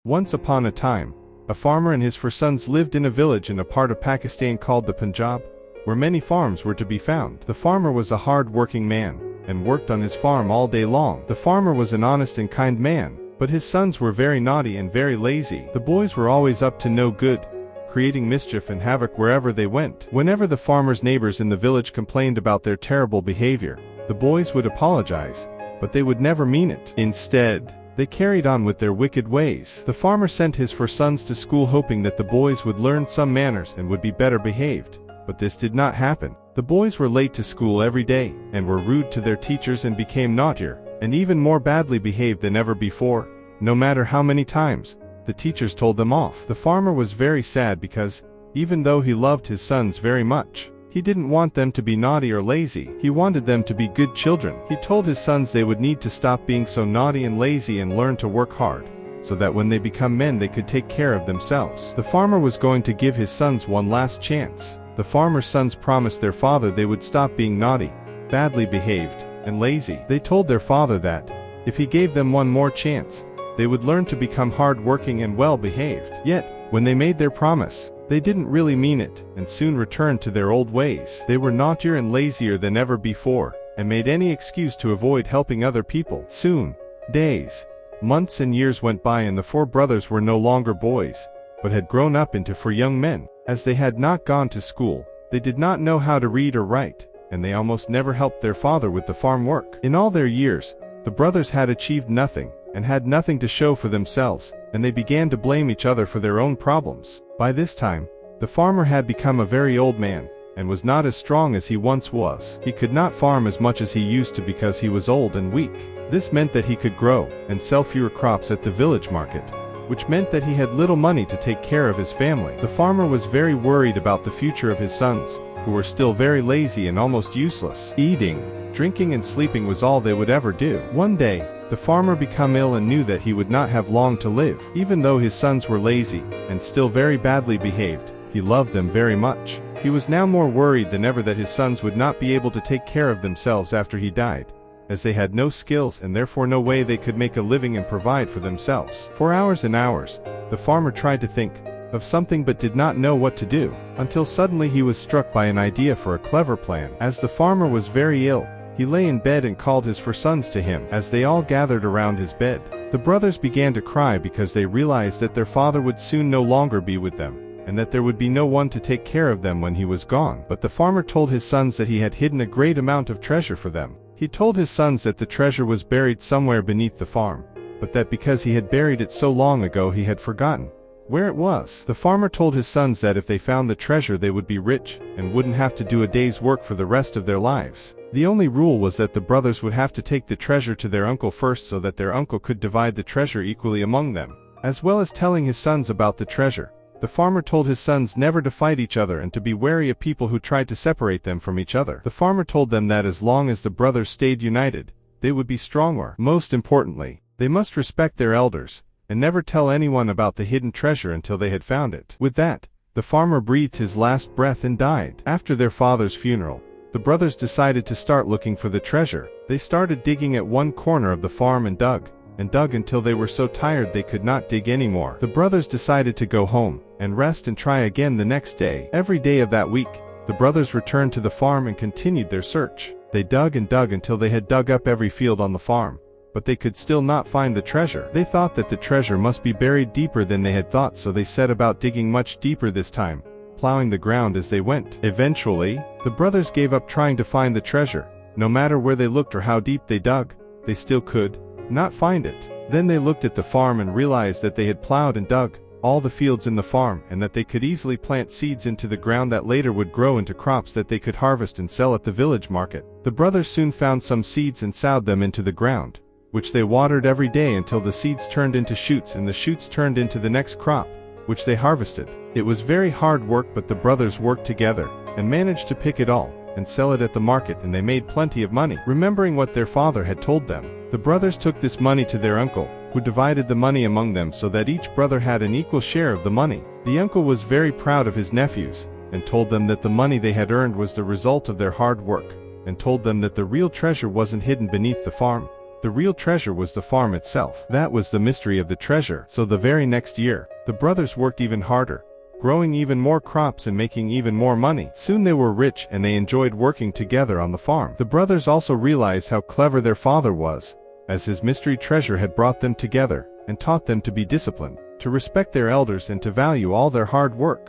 Once upon a time, a farmer and his 4 sons lived in a village in a part of Pakistan called the Punjab, where many farms were to be found. The farmer was a hard-working man, and worked on his farm all day long. The farmer was an honest and kind man, but his sons were very naughty and very lazy. The boys were always up to no good, creating mischief and havoc wherever they went. Whenever the farmer's neighbors in the village complained about their terrible behavior, the boys would apologize, but they would never mean it. Instead, they carried on with their wicked ways. The farmer sent his 4 sons to school hoping that the boys would learn some manners and would be better behaved, but this did not happen. The boys were late to school every day, and were rude to their teachers and became naughtier, and even more badly behaved than ever before, no matter how many times the teachers told them off. The farmer was very sad because, even though he loved his sons very much, he didn't want them to be naughty or lazy. He wanted them to be good children. He told his sons they would need to stop being so naughty and lazy and learn to work hard, so that when they become men they could take care of themselves. The farmer was going to give his sons one last chance. The farmer's sons promised their father they would stop being naughty, badly behaved, and lazy. They told their father that, if he gave them one more chance, they would learn to become hard-working and well-behaved. Yet, when they made their promise, they didn't really mean it, and soon returned to their old ways. They were naughtier and lazier than ever before, and made any excuse to avoid helping other people. Soon, days, months and years went by and the 4 brothers were no longer boys, but had grown up into 4 young men. As they had not gone to school, they did not know how to read or write, and they almost never helped their father with the farm work. In all their years, the brothers had achieved nothing, and had nothing to show for themselves, and they began to blame each other for their own problems. By this time, the farmer had become a very old man, and was not as strong as he once was. He could not farm as much as he used to because he was old and weak. This meant that he could grow and sell fewer crops at the village market, which meant that he had little money to take care of his family. The farmer was very worried about the future of his sons, who were still very lazy and almost useless. Eating, drinking and sleeping was all they would ever do. One day, the farmer became ill and knew that he would not have long to live. Even though his sons were lazy, and still very badly behaved, he loved them very much. He was now more worried than ever that his sons would not be able to take care of themselves after he died, as they had no skills and therefore no way they could make a living and provide for themselves. For hours and hours, the farmer tried to think of something but did not know what to do, until suddenly he was struck by an idea for a clever plan. As the farmer was very ill, he lay in bed and called his 4 sons to him. As they all gathered around his bed, the brothers began to cry because they realized that their father would soon no longer be with them, and that there would be no one to take care of them when he was gone. But the farmer told his sons that he had hidden a great amount of treasure for them. He told his sons that the treasure was buried somewhere beneath the farm, but that because he had buried it so long ago he had forgotten where it was. The farmer told his sons that if they found the treasure they would be rich, and wouldn't have to do a day's work for the rest of their lives. The only rule was that the brothers would have to take the treasure to their uncle first so that their uncle could divide the treasure equally among them. As well as telling his sons about the treasure, the farmer told his sons never to fight each other and to be wary of people who tried to separate them from each other. The farmer told them that as long as the brothers stayed united, they would be stronger. Most importantly, they must respect their elders, and never tell anyone about the hidden treasure until they had found it. With that, the farmer breathed his last breath and died. After their father's funeral, the brothers decided to start looking for the treasure. They started digging at one corner of the farm and dug until they were so tired they could not dig anymore. The brothers decided to go home and rest and try again the next day. Every day of that week, the brothers returned to the farm and continued their search. They dug and dug until they had dug up every field on the farm, but they could still not find the treasure. They thought that the treasure must be buried deeper than they had thought, so they set about digging much deeper this time, plowing the ground as they went. Eventually, the brothers gave up trying to find the treasure. No matter where they looked or how deep they dug, they still could not find it. Then they looked at the farm and realized that they had plowed and dug all the fields in the farm, and that they could easily plant seeds into the ground that later would grow into crops that they could harvest and sell at the village market. The brothers soon found some seeds and sowed them into the ground, which they watered every day until the seeds turned into shoots and the shoots turned into the next crop, which they harvested. It was very hard work, but the brothers worked together and managed to pick it all and sell it at the market, and they made plenty of money. Remembering what their father had told them, the brothers took this money to their uncle, who divided the money among them so that each brother had an equal share of the money. The uncle was very proud of his nephews, and told them that the money they had earned was the result of their hard work, and told them that the real treasure wasn't hidden beneath the farm, The real treasure was the farm itself. That was the mystery of the treasure. So the very next year, the brothers worked even harder, growing even more crops and making even more money. Soon they were rich and they enjoyed working together on the farm. The brothers also realized how clever their father was, as his mystery treasure had brought them together and taught them to be disciplined, to respect their elders and to value all their hard work.